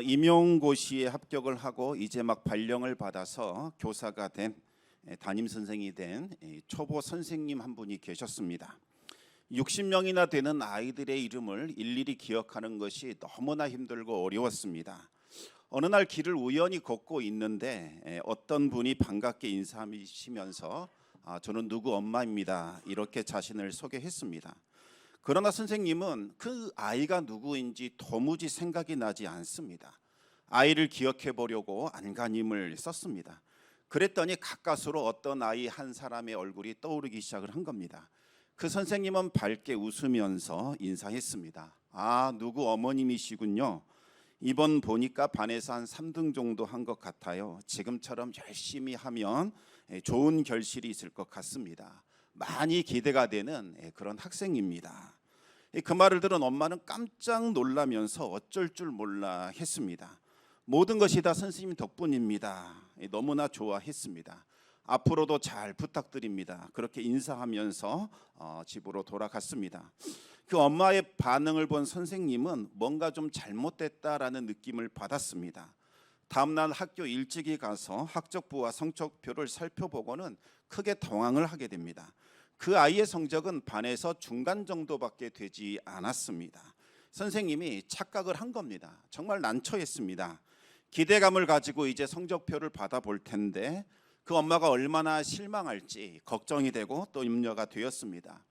임용고시에 합격을 하고 이제 막 발령을 받아서 교사가 된 담임 선생이 된 초보 선생님 한 분이 계셨습니다. 60명이나 되는 아이들의 이름을 일일이 기억하는 것이 너무나 힘들고 어려웠습니다. 어느 날 길을 우연히 걷고 있는데 어떤 분이 반갑게 인사하시면서 저는 누구 엄마입니다. 이렇게 자신을 소개했습니다. 그러나 선생님은 그 아이가 누구인지 도무지 생각이 나지 않습니다. 아이를 기억해 보려고 안간힘을 썼습니다. 그랬더니 가까스로 어떤 아이 한 사람의 얼굴이 떠오르기 시작을 한 겁니다. 그 선생님은 밝게 웃으면서 인사했습니다. 누구 어머님이시군요. 이번 보니까 반에서 한 3등 정도 한 것 같아요. 지금처럼 열심히 하면 좋은 결실이 있을 것 같습니다. 많이 기대가 되는 그런 학생입니다. 그 말을 들은 엄마는 깜짝 놀라면서 어쩔 줄 몰라 했습니다. 모든 것이 다 선생님 덕분입니다. 너무나 좋아했습니다. 앞으로도 잘 부탁드립니다. 그렇게 인사하면서 집으로 돌아갔습니다. 그 엄마의 반응을 본 선생님은 뭔가 좀 잘못됐다라는 느낌을 받았습니다. 다음날 학교 일찍이 가서 학적부와 성적표를 살펴보고는 크게 당황을 하게 됩니다. 그 아이의 성적은 반에서 중간 정도밖에 되지 않았습니다. 선생님이 착각을 한 겁니다. 정말 난처했습니다. 기대감을 가지고 이제 성적표를 받아볼 텐데 그 엄마가 얼마나 실망할지 걱정이 되고 또 염려가 되었습니다.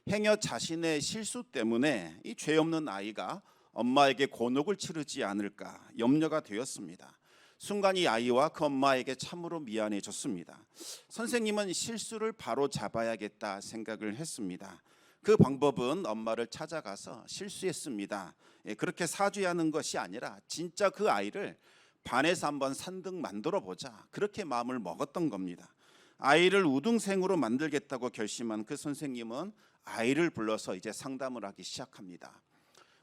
행여 자신의 실수 때문에 이 죄 없는 아이가 엄마에게 곤혹을 치르지 않을까 염려가 되었습니다. 순간 이 아이와 그 엄마에게 참으로 미안해졌습니다. 선생님은 실수를 바로 잡아야겠다 생각을 했습니다. 그 방법은 엄마를 찾아가서 실수했습니다. 그렇게 사죄하는 것이 아니라 진짜 그 아이를 반에서 한번 3등 만들어 보자, 그렇게 마음을 먹었던 겁니다. 아이를 우등생으로 만들겠다고 결심한 그 선생님은 아이를 불러서 이제 상담을 하기 시작합니다.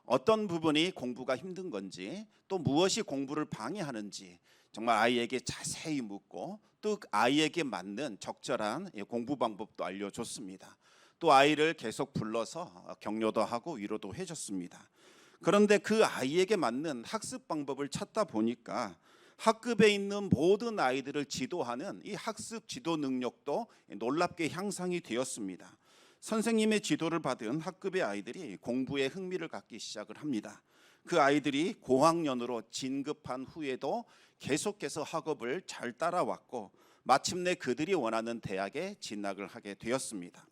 어떤 부분이 공부가 힘든 건지, 또 무엇이 공부를 방해하는지 정말 아이에게 자세히 묻고 또 아이에게 맞는 적절한 공부 방법도 알려줬습니다. 또 아이를 계속 불러서 격려도 하고 위로도 해줬습니다. 그런데 그 아이에게 맞는 학습 방법을 찾다 보니까 학급에 있는 모든 아이들을 지도하는 이 학습 지도 능력도 놀랍게 향상이 되었습니다. 선생님의 지도를 받은 학급의 아이들이 공부에 흥미를 갖기 시작을 합니다. 그 아이들이 고학년으로 진급한 후에도 계속해서 학업을 잘 따라왔고 마침내 그들이 원하는 대학에 진학을 하게 되었습니다.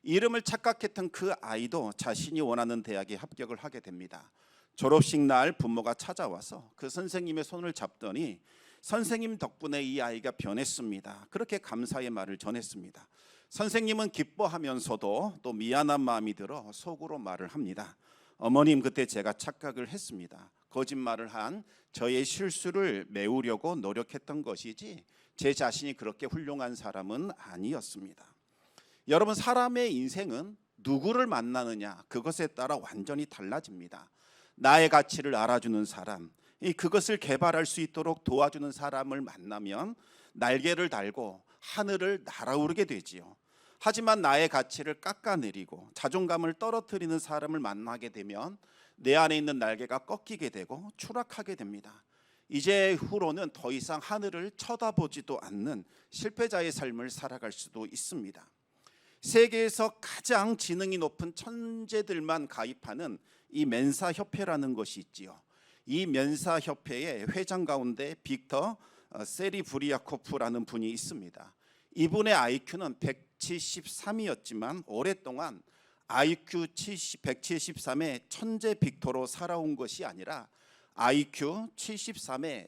이름을 착각했던 그 아이도 자신이 원하는 대학에 합격을 하게 됩니다. 졸업식 날 부모가 찾아와서 그 선생님의 손을 잡더니 선생님 덕분에 이 아이가 변했습니다. 그렇게 감사의 말을 전했습니다. 선생님은 기뻐하면서도 또 미안한 마음이 들어 속으로 말을 합니다. 어머님, 그때 제가 착각을 했습니다. 거짓말을 한 저의 실수를 메우려고 노력했던 것이지 제 자신이 그렇게 훌륭한 사람은 아니었습니다. 여러분, 사람의 인생은 누구를 만나느냐 그것에 따라 완전히 달라집니다. 나의 가치를 알아주는 사람, 그것을 개발할 수 있도록 도와주는 사람을 만나면 날개를 달고 하늘을 날아오르게 되지요. 하지만 나의 가치를 깎아내리고 자존감을 떨어뜨리는 사람을 만나게 되면 내 안에 있는 날개가 꺾이게 되고 추락하게 됩니다. 이제 후로는 더 이상 하늘을 쳐다보지도 않는 실패자의 삶을 살아갈 수도 있습니다. 세계에서 가장 지능이 높은 천재들만 가입하는 이 멘사협회라는 것이 있지요. 이 멘사협회의 회장 가운데 빅터 세리브리아코프라는 분이 있습니다. 이분의 IQ는 173이었지만 오랫동안 IQ 173의 천재 빅터로 살아온 것이 아니라 IQ 73의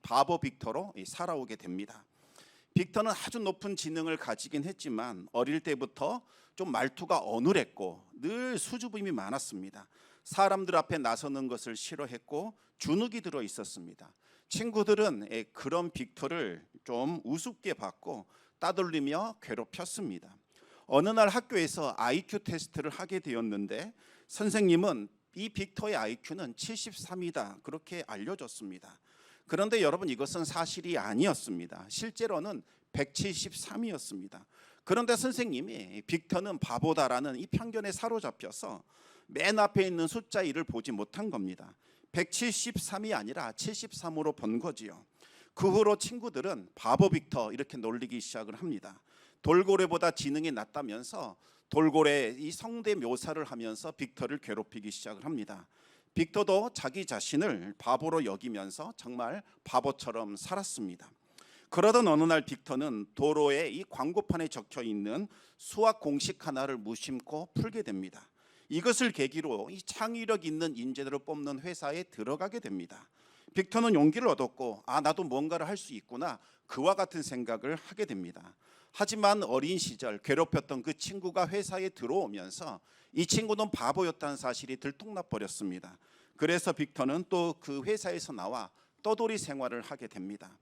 바보 빅터로 살아오게 됩니다. 빅터는 아주 높은 지능을 가지긴 했지만 어릴 때부터 좀 말투가 어눌했고 늘 수줍음이 많았습니다. 사람들 앞에 나서는 것을 싫어했고 주눅이 들어 있었습니다. 친구들은 그런 빅터를 좀 우습게 봤고 따돌리며 괴롭혔습니다. 어느 날 학교에서 IQ 테스트를 하게 되었는데 선생님은 이 빅터의 IQ는 73이다 그렇게 알려줬습니다. 그런데 여러분, 이것은 사실이 아니었습니다. 실제로는 173이었습니다. 그런데 선생님이 빅터는 바보다라는 이 편견에 사로잡혀서 맨 앞에 있는 숫자 1을 보지 못한 겁니다. 173이 아니라 73으로 본 거지요. 그 후로 친구들은 바보 빅터 이렇게 놀리기 시작을 합니다. 돌고래보다 지능이 낮다면서 돌고래 이 성대 묘사를 하면서 빅터를 괴롭히기 시작을 합니다. 빅터도 자기 자신을 바보로 여기면서 정말 바보처럼 살았습니다. 그러던 어느 날 빅터는 도로에 이 광고판에 적혀 있는 수학 공식 하나를 무심코 풀게 됩니다. 이것을 계기로 이 창의력 있는 인재들을 뽑는 회사에 들어가게 됩니다. 빅터는 용기를 얻었고 나도 뭔가를 할 수 있구나, 그와 같은 생각을 하게 됩니다. 하지만 어린 시절 괴롭혔던 그 친구가 회사에 들어오면서 이 친구는 바보였다는 사실이 들통나 버렸습니다. 그래서 빅터는 또 그 회사에서 나와 떠돌이 생활을 하게 됩니다.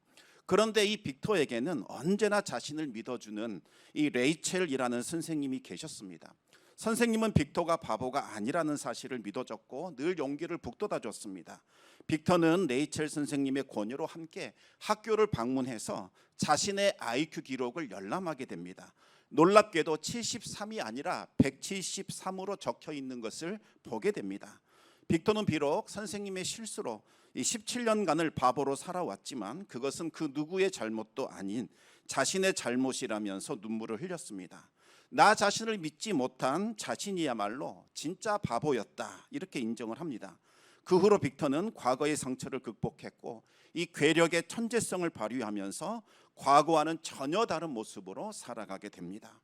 그런데 이 빅터에게는 언제나 자신을 믿어주는 이 레이첼이라는 선생님이 계셨습니다. 선생님은 빅터가 바보가 아니라는 사실을 믿어줬고 늘 용기를 북돋아줬습니다. 빅터는 레이첼 선생님의 권유로 함께 학교를 방문해서 자신의 IQ 기록을 열람하게 됩니다. 놀랍게도 73이 아니라 173으로 적혀 있는 것을 보게 됩니다. 빅터는 비록 선생님의 실수로 이 17년간을 바보로 살아왔지만 그것은 그 누구의 잘못도 아닌 자신의 잘못이라면서 눈물을 흘렸습니다. 나 자신을 믿지 못한 자신이야말로 진짜 바보였다, 이렇게 인정을 합니다. 그 후로 빅터는 과거의 상처를 극복했고 이 괴력의 천재성을 발휘하면서 과거와는 전혀 다른 모습으로 살아가게 됩니다.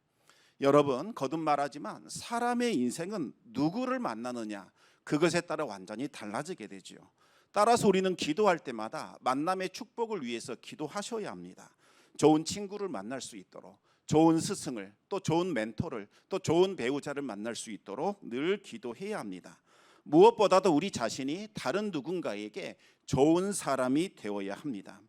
여러분, 거듭 말하지만 사람의 인생은 누구를 만나느냐, 그것에 따라 완전히 달라지게 되죠. 따라서 우리는 기도할 때마다 만남의 축복을 위해서 기도하셔야 합니다. 좋은 친구를 만날 수 있도록, 좋은 스승을, 또 좋은 멘토를, 또 좋은 배우자를 만날 수 있도록 늘 기도해야 합니다. 무엇보다도 우리 자신이 다른 누군가에게 좋은 사람이 되어야 합니다.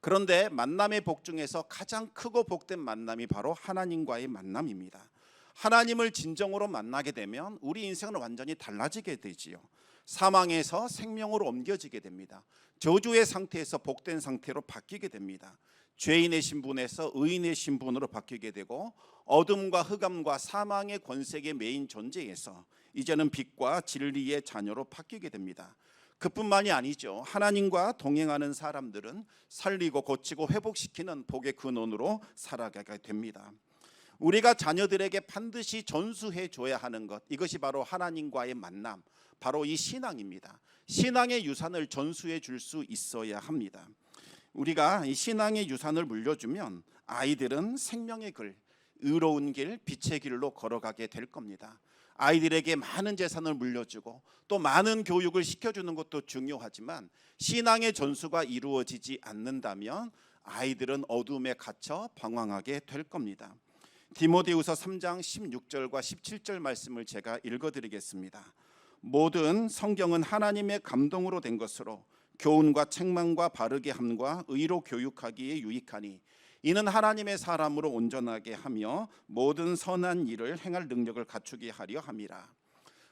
그런데 만남의 복 중에서 가장 크고 복된 만남이 바로 하나님과의 만남입니다. 하나님을 진정으로 만나게 되면 우리 인생은 완전히 달라지게 되지요. 사망에서 생명으로 옮겨지게 됩니다. 저주의 상태에서 복된 상태로 바뀌게 됩니다. 죄인의 신분에서 의인의 신분으로 바뀌게 되고 어둠과 흑암과 사망의 권세에 매인 존재에서 이제는 빛과 진리의 자녀로 바뀌게 됩니다. 그뿐만이 아니죠. 하나님과 동행하는 사람들은 살리고 고치고 회복시키는 복의 근원으로 살아가게 됩니다. 우리가 자녀들에게 반드시 전수해 줘야 하는 것, 이것이 바로 하나님과의 만남, 바로 이 신앙입니다. 신앙의 유산을 전수해 줄 수 있어야 합니다. 우리가 이 신앙의 유산을 물려주면 아이들은 생명의 길, 의로운 길, 빛의 길로 걸어가게 될 겁니다. 아이들에게 많은 재산을 물려주고 또 많은 교육을 시켜주는 것도 중요하지만 신앙의 전수가 이루어지지 않는다면 아이들은 어둠에 갇혀 방황하게 될 겁니다. 디모데후서 3장 16절과 17절 말씀을 제가 읽어드리겠습니다. 모든 성경은 하나님의 감동으로 된 것으로 교훈과 책망과 바르게 함과 의로 교육하기에 유익하니 이는 하나님의 사람으로 온전하게 하며 모든 선한 일을 행할 능력을 갖추게 하려 함이라.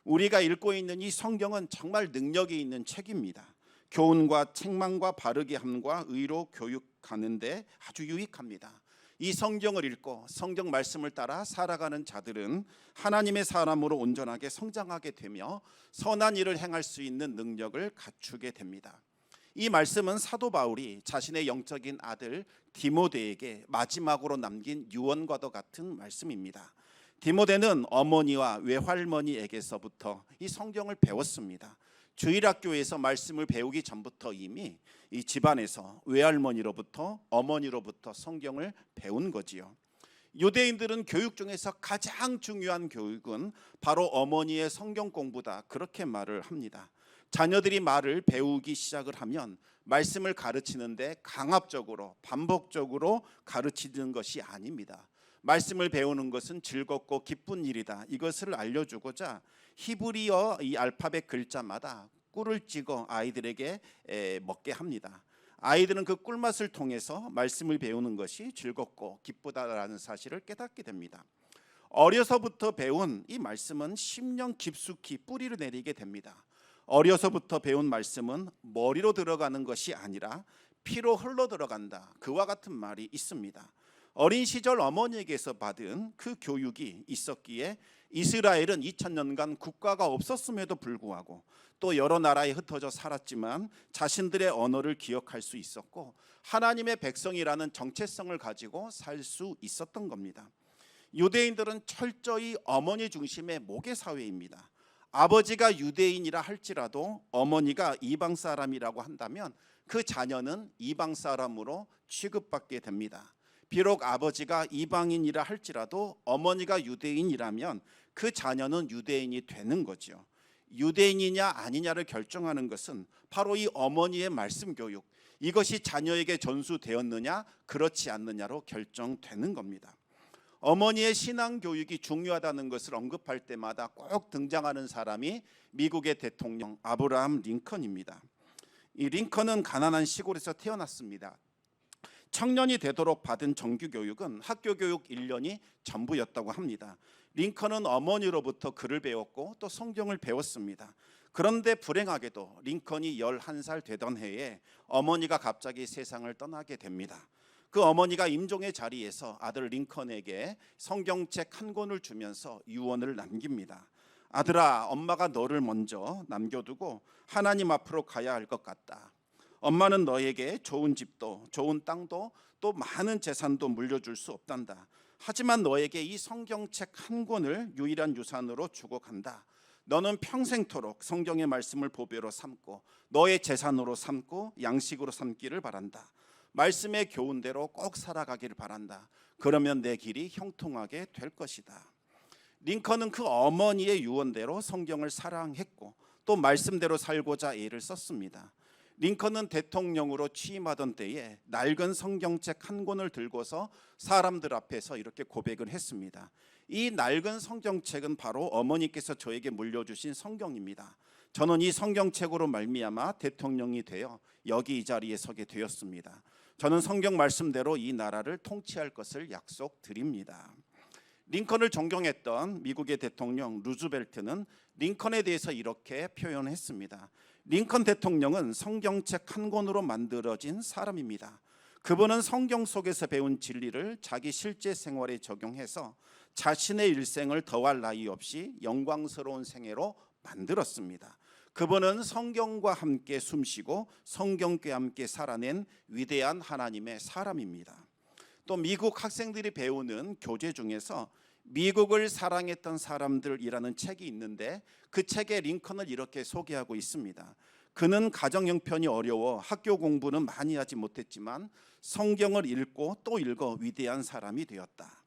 우리가 읽고 있는 이 성경은 정말 능력이 있는 책입니다. 교훈과 책망과 바르게 함과 의로 교육하는데 아주 유익합니다. 이 성경을 읽고 성경 말씀을 따라 살아가는 자들은 하나님의 사람으로 온전하게 성장하게 되며 선한 일을 행할 수 있는 능력을 갖추게 됩니다. 이 말씀은 사도 바울이 자신의 영적인 아들 디모데에게 마지막으로 남긴 유언과도 같은 말씀입니다. 디모데는 어머니와 외할머니에게서부터 이 성경을 배웠습니다. 주일학교에서 말씀을 배우기 전부터 이미 이 집안에서 외할머니로부터 어머니로부터 성경을 배운 거지요. 유대인들은 교육 중에서 가장 중요한 교육은 바로 어머니의 성경 공부다, 그렇게 말을 합니다. 자녀들이 말을 배우기 시작을 하면 말씀을 가르치는데 강압적으로 반복적으로 가르치는 것이 아닙니다. 말씀을 배우는 것은 즐겁고 기쁜 일이다, 이것을 알려주고자 히브리어 이 알파벳 글자마다 꿀을 찍어 아이들에게 먹게 합니다. 아이들은 그 꿀맛을 통해서 말씀을 배우는 것이 즐겁고 기쁘다라는 사실을 깨닫게 됩니다. 어려서부터 배운 이 말씀은 10년 깊숙이 뿌리를 내리게 됩니다. 어려서부터 배운 말씀은 머리로 들어가는 것이 아니라 피로 흘러 들어간다, 그와 같은 말이 있습니다. 어린 시절 어머니에게서 받은 그 교육이 있었기에 이스라엘은 2000년간 국가가 없었음에도 불구하고 또 여러 나라에 흩어져 살았지만 자신들의 언어를 기억할 수 있었고 하나님의 백성이라는 정체성을 가지고 살 수 있었던 겁니다. 유대인들은 철저히 어머니 중심의 모계 사회입니다. 아버지가 유대인이라 할지라도 어머니가 이방 사람이라고 한다면 그 자녀는 이방 사람으로 취급받게 됩니다. 비록 아버지가 이방인이라 할지라도 어머니가 유대인이라면 그 자녀는 유대인이 되는 거죠. 유대인이냐 아니냐를 결정하는 것은 바로 이 어머니의 말씀 교육, 이것이 자녀에게 전수되었느냐 그렇지 않느냐로 결정되는 겁니다. 어머니의 신앙 교육이 중요하다는 것을 언급할 때마다 꼭 등장하는 사람이 미국의 대통령 아브라함 링컨입니다. 이 링컨은 가난한 시골에서 태어났습니다. 청년이 되도록 받은 정규 교육은 학교 교육 1년이 전부였다고 합니다. 링컨은 어머니로부터 글을 배웠고 또 성경을 배웠습니다. 그런데 불행하게도 링컨이 11살 되던 해에 어머니가 갑자기 세상을 떠나게 됩니다. 그 어머니가 임종의 자리에서 아들 링컨에게 성경책 한 권을 주면서 유언을 남깁니다. 아들아, 엄마가 너를 먼저 남겨두고 하나님 앞으로 가야 할 것 같다. 엄마는 너에게 좋은 집도 좋은 땅도 또 많은 재산도 물려줄 수 없단다. 하지만 너에게 이 성경책 한 권을 유일한 유산으로 주고 간다. 너는 평생토록 성경의 말씀을 보배로 삼고 너의 재산으로 삼고 양식으로 삼기를 바란다. 말씀의 교훈대로 꼭 살아가기를 바란다. 그러면 내 길이 형통하게 될 것이다. 링컨은 그 어머니의 유언대로 성경을 사랑했고 또 말씀대로 살고자 애를 썼습니다. 링컨은 대통령으로 취임하던 때에 낡은 성경책 한 권을 들고서 사람들 앞에서 이렇게 고백을 했습니다. 이 낡은 성경책은 바로 어머니께서 저에게 물려주신 성경입니다. 저는 이 성경책으로 말미암아 대통령이 되어 여기 이 자리에 서게 되었습니다. 저는 성경 말씀대로 이 나라를 통치할 것을 약속드립니다. 링컨을 존경했던 미국의 대통령 루즈벨트는 링컨에 대해서 이렇게 표현했습니다. 링컨 대통령은 성경책 한 권으로 만들어진 사람입니다. 그분은 성경 속에서 배운 진리를 자기 실제 생활에 적용해서 자신의 일생을 더할 나위 없이 영광스러운 생애로 만들었습니다. 그분은 성경과 함께 숨쉬고 성경과 함께 살아낸 위대한 하나님의 사람입니다. 또 미국 학생들이 배우는 교재 중에서 미국을 사랑했던 사람들이라는 책이 있는데 그 책에 링컨을 이렇게 소개하고 있습니다. 그는 가정 형편이 어려워 학교 공부는 많이 하지 못했지만 성경을 읽고 또 읽어 위대한 사람이 되었다.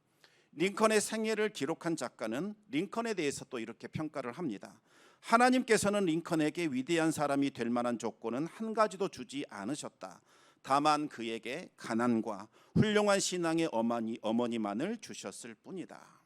링컨의 생애를 기록한 작가는 링컨에 대해서 또 이렇게 평가를 합니다. 하나님께서는 링컨에게 위대한 사람이 될 만한 조건은 한 가지도 주지 않으셨다. 다만 그에게 가난과 훌륭한 신앙의 어머니만을 주셨을 뿐이다.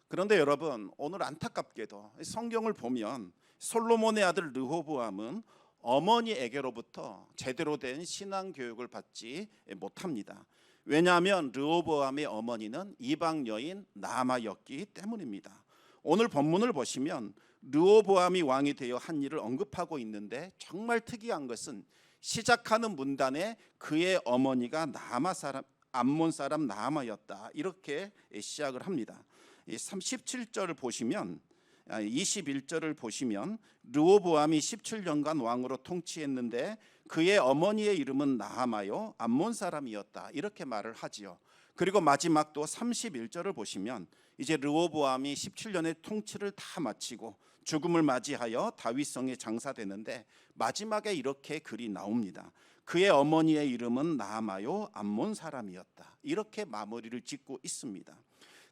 그런데 여러분, 오늘 안타깝게도 성경을 보면 솔로몬의 아들 르호보암은 어머니에게로부터 제대로 된 신앙 교육을 받지 못합니다. 왜냐하면 르호보암의 어머니는 이방 여인 나아마였기 때문입니다. 오늘 본문을 보시면 르호보암이 왕이 되어 한 일을 언급하고 있는데 정말 특이한 것은 시작하는 문단에 그의 어머니가 나아마 사람, 암몬 사람 나아마였다 이렇게 시작을 합니다. 17절을 보시면 21절을 보시면 르호보암이 17년간 왕으로 통치했는데 그의 어머니의 이름은 나아마요 암몬 사람이었다 이렇게 말을 하지요. 그리고 마지막 또 31절을 보시면 이제 르호보암이 17년의 통치를 다 마치고 죽음을 맞이하여 다윗성에 장사되는데 마지막에 이렇게 글이 나옵니다. 그의 어머니의 이름은 나아마요 암몬 사람이었다 이렇게 마무리를 짓고 있습니다.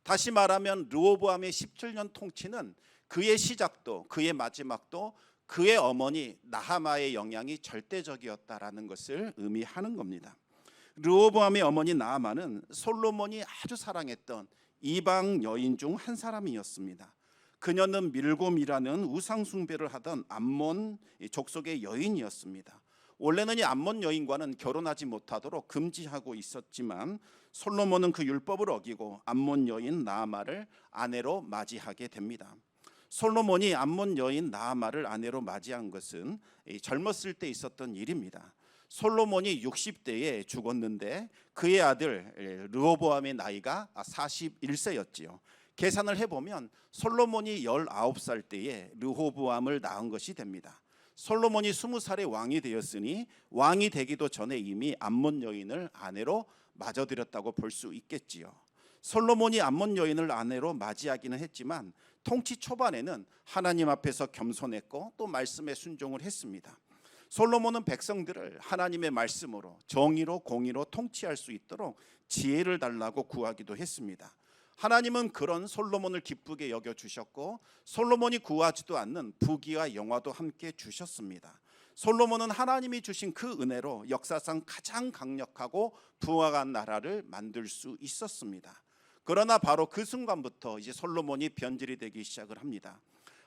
다시 말하면 르호보암의 17년 통치는 그의 시작도 그의 마지막도 그의 어머니 나아마의 영향이 절대적이었다라는 것을 의미하는 겁니다. 르호보암의 어머니 나아마는 솔로몬이 아주 사랑했던 이방 여인 중 한 사람이었습니다. 그녀는 밀곰이라는 우상 숭배를 하던 암몬 족속의 여인이었습니다. 원래는 이 암몬 여인과는 결혼하지 못하도록 금지하고 있었지만 솔로몬은 그 율법을 어기고 암몬 여인 나아마를 아내로 맞이하게 됩니다. 솔로몬이 암몬 여인 나아마를 아내로 맞이한 것은 젊었을 때 있었던 일입니다. 솔로몬이 60대에 죽었는데 그의 아들 르호보암의 나이가 41세였지요. 계산을 해보면 솔로몬이 19살 때에 르호보암을 낳은 것이 됩니다. 솔로몬이 20살에 왕이 되었으니 왕이 되기도 전에 이미 암몬 여인을 아내로 맞아들였다고 볼 수 있겠지요. 솔로몬이 암몬 여인을 아내로 맞이하기는 했지만 통치 초반에는 하나님 앞에서 겸손했고 또 말씀에 순종을 했습니다. 솔로몬은 백성들을 하나님의 말씀으로 정의로 공의로 통치할 수 있도록 지혜를 달라고 구하기도 했습니다. 하나님은 그런 솔로몬을 기쁘게 여겨주셨고 솔로몬이 구하지도 않는 부귀와 영화도 함께 주셨습니다. 솔로몬은 하나님이 주신 그 은혜로 역사상 가장 강력하고 부강한 나라를 만들 수 있었습니다. 그러나 바로 그 순간부터 이제 솔로몬이 변질이 되기 시작을 합니다.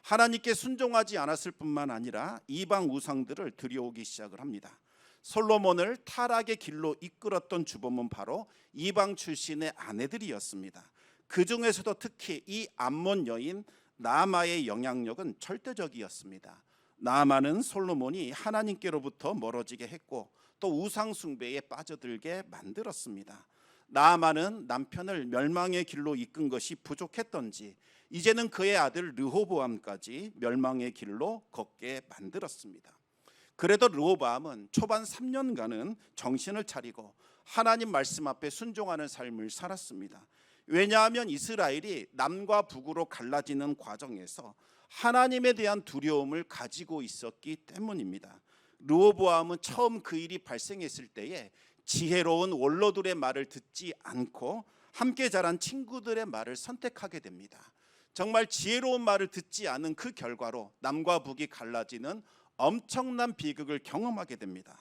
하나님께 순종하지 않았을 뿐만 아니라 이방 우상들을 들여오기 시작을 합니다. 솔로몬을 타락의 길로 이끌었던 주범은 바로 이방 출신의 아내들이었습니다. 그 중에서도 특히 이 암몬 여인 나아마의 영향력은 절대적이었습니다. 나아마는 솔로몬이 하나님께로부터 멀어지게 했고 또 우상 숭배에 빠져들게 만들었습니다. 나아마는 남편을 멸망의 길로 이끈 것이 부족했던지 이제는 그의 아들 르호보암까지 멸망의 길로 걷게 만들었습니다. 그래도 르호보암은 초반 3년간은 정신을 차리고 하나님 말씀 앞에 순종하는 삶을 살았습니다. 왜냐하면 이스라엘이 남과 북으로 갈라지는 과정에서 하나님에 대한 두려움을 가지고 있었기 때문입니다. 르호보암은 처음 그 일이 발생했을 때에 지혜로운 원로들의 말을 듣지 않고 함께 자란 친구들의 말을 선택하게 됩니다. 정말 지혜로운 말을 듣지 않은 그 결과로 남과 북이 갈라지는 엄청난 비극을 경험하게 됩니다.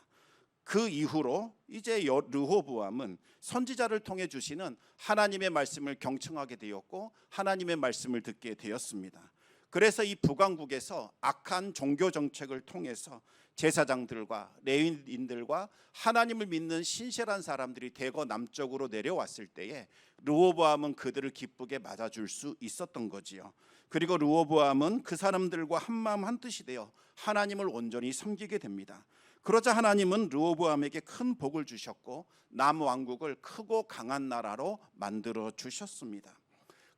그 이후로 이제 르호보암은 선지자를 통해 주시는 하나님의 말씀을 경청하게 되었고 하나님의 말씀을 듣게 되었습니다. 그래서 이 북왕국에서 악한 종교 정책을 통해서 제사장들과 레위인들과 하나님을 믿는 신실한 사람들이 대거 남쪽으로 내려왔을 때에 르호보암은 그들을 기쁘게 맞아줄 수 있었던 거지요. 그리고 르호보암은 그 사람들과 한마음 한뜻이 되어 하나님을 온전히 섬기게 됩니다. 그러자 하나님은 르호보암에게 큰 복을 주셨고 남왕국을 크고 강한 나라로 만들어 주셨습니다.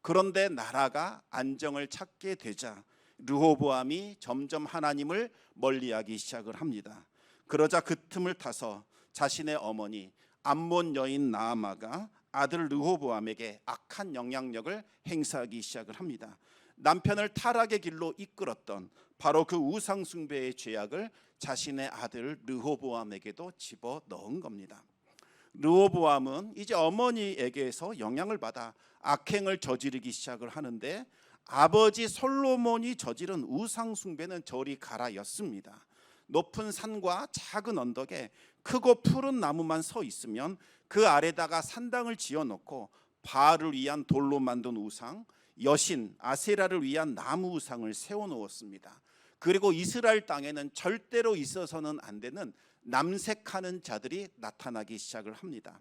그런데 나라가 안정을 찾게 되자 르호보암이 점점 하나님을 멀리하기 시작을 합니다. 그러자 그 틈을 타서 자신의 어머니 암몬 여인 나아마가 아들 르호보암에게 악한 영향력을 행사하기 시작을 합니다. 남편을 타락의 길로 이끌었던 바로 그 우상 숭배의 죄악을 자신의 아들 르호보암에게도 집어 넣은 겁니다. 르호보암은 이제 어머니에게서 영향을 받아 악행을 저지르기 시작을 하는데 아버지 솔로몬이 저지른 우상 숭배는 저리 가라였습니다. 높은 산과 작은 언덕에 크고 푸른 나무만 서 있으면 그 아래다가 산당을 지어놓고 바알을 위한 돌로 만든 우상, 여신 아세라를 위한 나무 우상을 세워놓았습니다. 그리고 이스라엘 땅에는 절대로 있어서는 안 되는 남색하는 자들이 나타나기 시작을 합니다.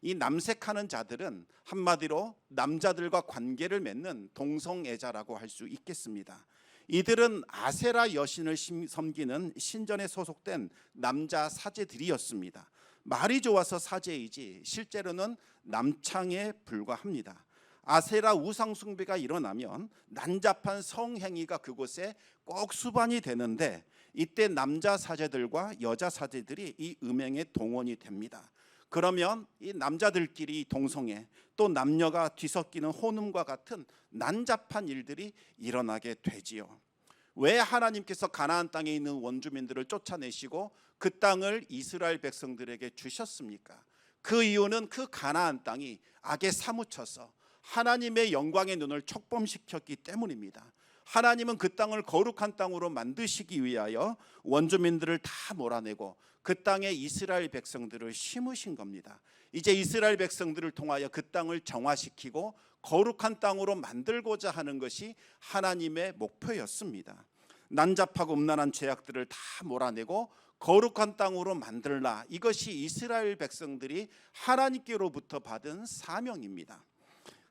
이 남색하는 자들은 한마디로 남자들과 관계를 맺는 동성애자라고 할 수 있겠습니다. 이들은 아세라 여신을 섬기는 신전에 소속된 남자 사제들이었습니다. 말이 좋아서 사제이지 실제로는 남창에 불과합니다. 아세라 우상 숭배가 일어나면 난잡한 성행위가 그곳에 꼭 수반이 되는데 이때 남자 사제들과 여자 사제들이 이 음행에 동원이 됩니다. 그러면 이 남자들끼리 동성애 또 남녀가 뒤섞이는 혼음과 같은 난잡한 일들이 일어나게 되지요. 왜 하나님께서 가나안 땅에 있는 원주민들을 쫓아내시고 그 땅을 이스라엘 백성들에게 주셨습니까? 그 이유는 그 가나안 땅이 악에 사무쳐서 하나님의 영광의 눈을 촉범시켰기 때문입니다. 하나님은 그 땅을 거룩한 땅으로 만드시기 위하여 원주민들을 다 몰아내고 그 땅에 이스라엘 백성들을 심으신 겁니다. 이제 이스라엘 백성들을 통하여 그 땅을 정화시키고 거룩한 땅으로 만들고자 하는 것이 하나님의 목표였습니다. 난잡하고 음란한 죄악들을 다 몰아내고 거룩한 땅으로 만들라. 이것이 이스라엘 백성들이 하나님께로부터 받은 사명입니다.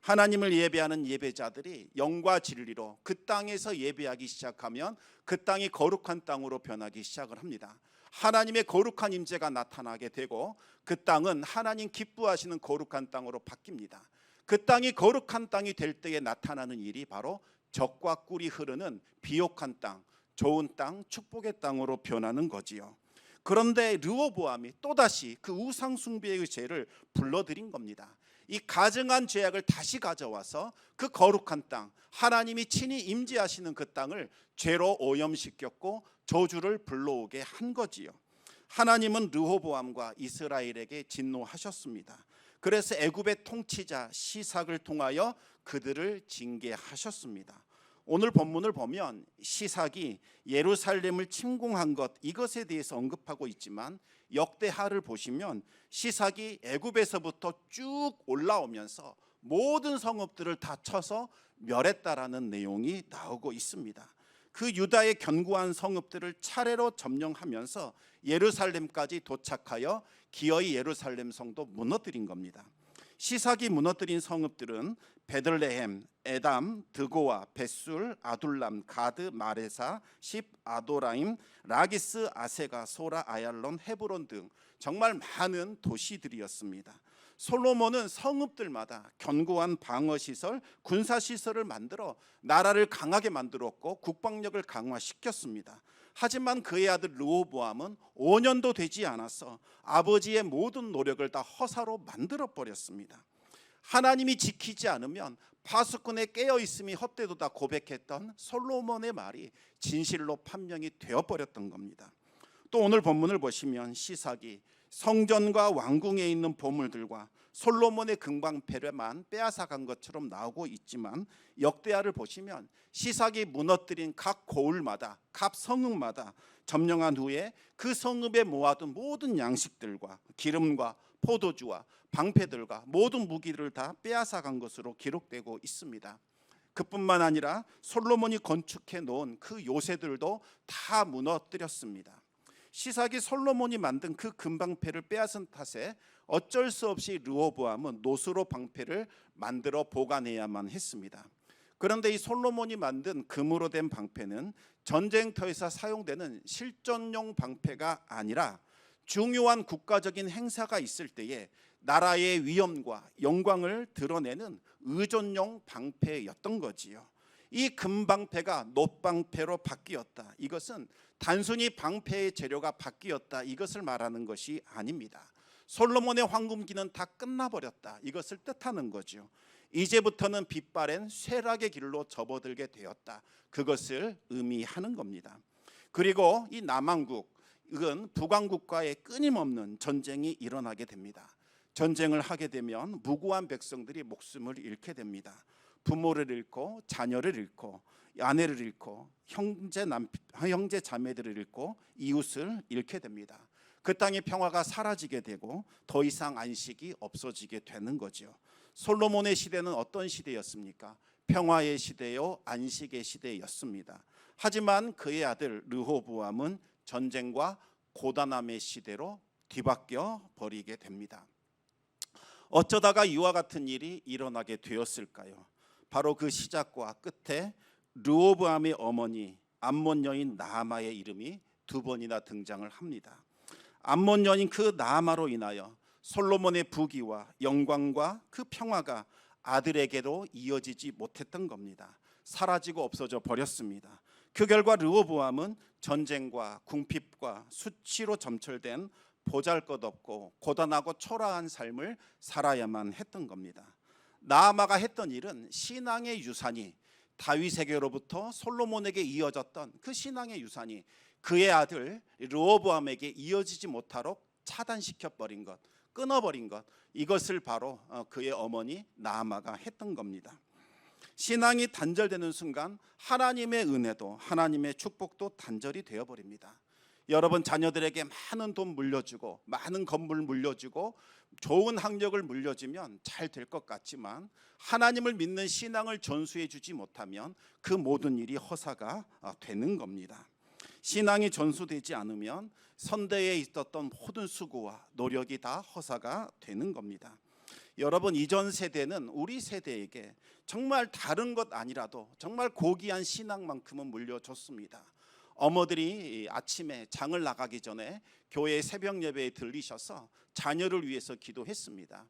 하나님을 예배하는 예배자들이 영과 진리로 그 땅에서 예배하기 시작하면 그 땅이 거룩한 땅으로 변하기 시작을 합니다. 하나님의 거룩한 임재가 나타나게 되고 그 땅은 하나님 기뻐하시는 거룩한 땅으로 바뀝니다. 그 땅이 거룩한 땅이 될 때에 나타나는 일이 바로 젖과 꿀이 흐르는 비옥한 땅, 좋은 땅, 축복의 땅으로 변하는 거지요. 그런데 르호보암이 또다시 그 우상 숭배의 죄를 불러들인 겁니다. 이 가증한 죄악을 다시 가져와서 그 거룩한 땅, 하나님이 친히 임재하시는 그 땅을 죄로 오염시켰고 저주를 불러오게 한 거지요. 하나님은 르호보암과 이스라엘에게 진노하셨습니다. 그래서 애굽의 통치자 시삭을 통하여 그들을 징계하셨습니다. 오늘 본문을 보면 시삭이 예루살렘을 침공한 것, 이것에 대해서 언급하고 있지만 역대하를 보시면 시삭이 애굽에서부터 쭉 올라오면서 모든 성읍들을 다 쳐서 멸했다라는 내용이 나오고 있습니다. 그 유다의 견고한 성읍들을 차례로 점령하면서 예루살렘까지 도착하여 기어이 예루살렘 성도 무너뜨린 겁니다. 시삭이 무너뜨린 성읍들은 베들레헴, 에담, 드고와, 벳술, 아둘람, 가드, 마레사, 십, 아도라임, 라기스, 아세가, 소라, 아얄론, 헤브론 등 정말 많은 도시들이었습니다. 솔로몬은 성읍들마다 견고한 방어시설, 군사시설을 만들어 나라를 강하게 만들었고 국방력을 강화시켰습니다. 하지만 그의 아들 르호보암은 5년도 되지 않아서 아버지의 모든 노력을 다 허사로 만들어버렸습니다. 하나님이 지키지 않으면 파수꾼의 깨어있음이 헛되도다 고백했던 솔로몬의 말이 진실로 판명이 되어버렸던 겁니다. 또 오늘 본문을 보시면 시삭이 성전과 왕궁에 있는 보물들과 솔로몬의 금방패를만 빼앗아간 것처럼 나오고 있지만 역대하를 보시면 시삭이 무너뜨린 각 고을마다 각 성읍마다 점령한 후에 그 성읍에 모아둔 모든 양식들과 기름과 포도주와 방패들과 모든 무기를 다 빼앗아간 것으로 기록되고 있습니다. 그뿐만 아니라 솔로몬이 건축해 놓은 그 요새들도 다 무너뜨렸습니다. 시삭이 솔로몬이 만든 그 금방패를 빼앗은 탓에 어쩔 수 없이 르호보암은 노수로 방패를 만들어 보관해야만 했습니다. 그런데 이 솔로몬이 만든 금으로 된 방패는 전쟁터에서 사용되는 실전용 방패가 아니라 중요한 국가적인 행사가 있을 때에 나라의 위엄과 영광을 드러내는 의존용 방패였던 거지요. 이 금방패가 놋방패로 바뀌었다. 이것은 단순히 방패의 재료가 바뀌었다. 이것을 말하는 것이 아닙니다. 솔로몬의 황금기는 다 끝나버렸다. 이것을 뜻하는 거죠. 이제부터는 빛바랜 쇠락의 길로 접어들게 되었다. 그것을 의미하는 겁니다. 그리고 이 남왕국은 북왕국과의 끊임없는 전쟁이 일어나게 됩니다. 전쟁을 하게 되면 무고한 백성들이 목숨을 잃게 됩니다. 부모를 잃고 자녀를 잃고 아내를 잃고 형제 자매들을 잃고 이웃을 잃게 됩니다. 그 땅의 평화가 사라지게 되고 더 이상 안식이 없어지게 되는 거죠. 솔로몬의 시대는 어떤 시대였습니까? 평화의 시대요, 안식의 시대였습니다. 하지만 그의 아들 르호보암은 전쟁과 고단함의 시대로 뒤바뀌어 버리게 됩니다. 어쩌다가 이와 같은 일이 일어나게 되었을까요? 바로 그 시작과 끝에 르호보암의 어머니 암몬 여인 나아마의 이름이 두 번이나 등장을 합니다. 암몬 여인 그 나아마로 인하여 솔로몬의 부귀와 영광과 그 평화가 아들에게도 이어지지 못했던 겁니다. 사라지고 없어져 버렸습니다. 그 결과 르호보암은 전쟁과 궁핍과 수치로 점철된 보잘것없고 고단하고 초라한 삶을 살아야만 했던 겁니다. 나아마가 했던 일은 신앙의 유산이 다윗에게로부터 솔로몬에게 이어졌던 그 신앙의 유산이 그의 아들 르호보암에게 이어지지 못하도록 차단시켜버린 것, 끊어버린 것, 이것을 바로 그의 어머니 나아마가 했던 겁니다. 신앙이 단절되는 순간 하나님의 은혜도 하나님의 축복도 단절이 되어버립니다. 여러분 자녀들에게 많은 돈 물려주고 많은 건물 물려주고 좋은 학력을 물려주면 잘 될 것 같지만 하나님을 믿는 신앙을 전수해 주지 못하면 그 모든 일이 허사가 되는 겁니다. 신앙이 전수되지 않으면 선대에 있었던 모든 수고와 노력이 다 허사가 되는 겁니다. 여러분 이전 세대는 우리 세대에게 정말 다른 것 아니라도 정말 고귀한 신앙만큼은 물려줬습니다. 어머들이 아침에 장을 나가기 전에 교회 새벽 예배에 들리셔서 자녀를 위해서 기도했습니다.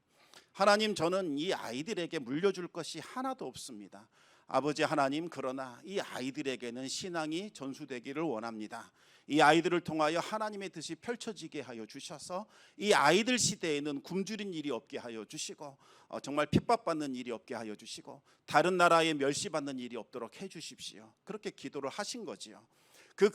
하나님, 저는 이 아이들에게 물려줄 것이 하나도 없습니다. 아버지 하나님, 그러나 이 아이들에게는 신앙이 전수되기를 원합니다. 이 아이들을 통하여 하나님의 뜻이 펼쳐지게 하여 주셔서 이 아이들 시대에는 굶주린 일이 없게 하여 주시고 정말 핍박받는 일이 없게 하여 주시고 다른 나라에 멸시받는 일이 없도록 해 주십시오. 그렇게 기도를 하신 거지요. 그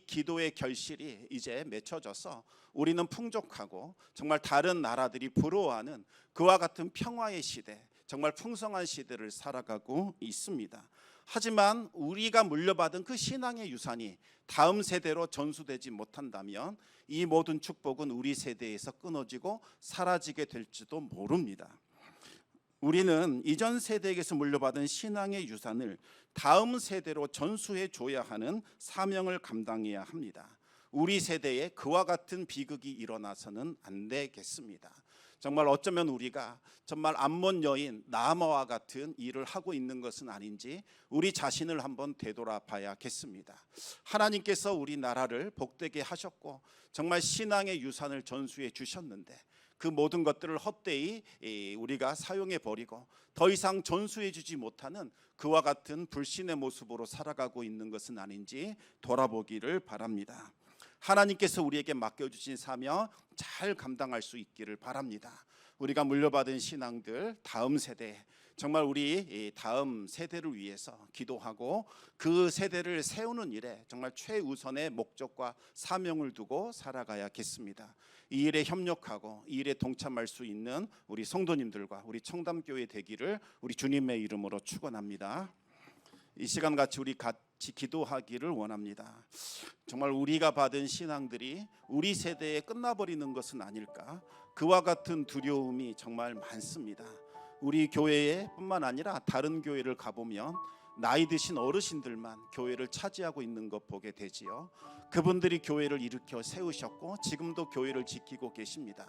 기도의 결실이 이제 맺혀져서 우리는 풍족하고 정말 다른 나라들이 부러워하는 그와 같은 평화의 시대, 정말 풍성한 시대를 살아가고 있습니다. 하지만 우리가 물려받은 그 신앙의 유산이 다음 세대로 전수되지 못한다면 이 모든 축복은 우리 세대에서 끊어지고 사라지게 될지도 모릅니다. 우리는 이전 세대에게서 물려받은 신앙의 유산을 다음 세대로 전수해 줘야 하는 사명을 감당해야 합니다. 우리 세대에 그와 같은 비극이 일어나서는 안 되겠습니다. 정말 어쩌면 우리가 정말 암몬 여인 나아마와 같은 일을 하고 있는 것은 아닌지 우리 자신을 한번 되돌아봐야겠습니다. 하나님께서 우리나라를 복되게 하셨고 정말 신앙의 유산을 전수해 주셨는데 그 모든 것들을 헛되이 우리가 사용해 버리고 더 이상 전수해 주지 못하는 그와 같은 불신의 모습으로 살아가고 있는 것은 아닌지 돌아보기를 바랍니다. 하나님께서 우리에게 맡겨주신 사명 잘 감당할 수 있기를 바랍니다. 우리가 물려받은 신앙들 다음 세대, 정말 우리 다음 세대를 위해서 기도하고 그 세대를 세우는 일에 정말 최우선의 목적과 사명을 두고 살아가야겠습니다. 이 일에 협력하고 이 일에 동참할 수 있는 우리 성도님들과 우리 청담교회 되기를 우리 주님의 이름으로 축원합니다. 이 시간 같이 우리 같이 기도하기를 원합니다. 정말 우리가 받은 신앙들이 우리 세대에 끝나버리는 것은 아닐까? 그와 같은 두려움이 정말 많습니다. 우리 교회에 뿐만 아니라 다른 교회를 가보면 나이 드신 어르신들만 교회를 차지하고 있는 것 보게 되지요. 그분들이 교회를 일으켜 세우셨고 지금도 교회를 지키고 계십니다.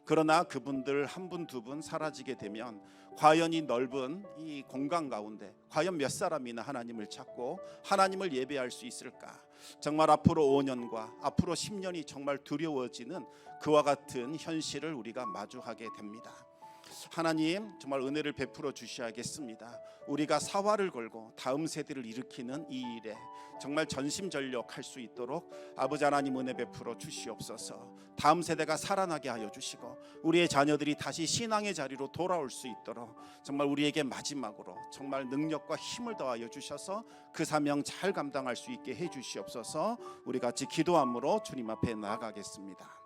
그러나 그분들 한 분 두 분 사라지게 되면 과연 이 넓은 이 공간 가운데 과연 몇 사람이나 하나님을 찾고 하나님을 예배할 수 있을까? 정말 앞으로 5년과 앞으로 10년이 정말 두려워지는 그와 같은 현실을 우리가 마주하게 됩니다. 하나님 정말 은혜를 베풀어 주셔야겠습니다. 우리가 사활을 걸고 다음 세대를 일으키는 이 일에 정말 전심전력할 수 있도록 아버지 하나님 은혜 베풀어 주시옵소서. 다음 세대가 살아나게 하여 주시고 우리의 자녀들이 다시 신앙의 자리로 돌아올 수 있도록 정말 우리에게 마지막으로 정말 능력과 힘을 더하여 주셔서 그 사명 잘 감당할 수 있게 해 주시옵소서. 우리 같이 기도함으로 주님 앞에 나아가겠습니다.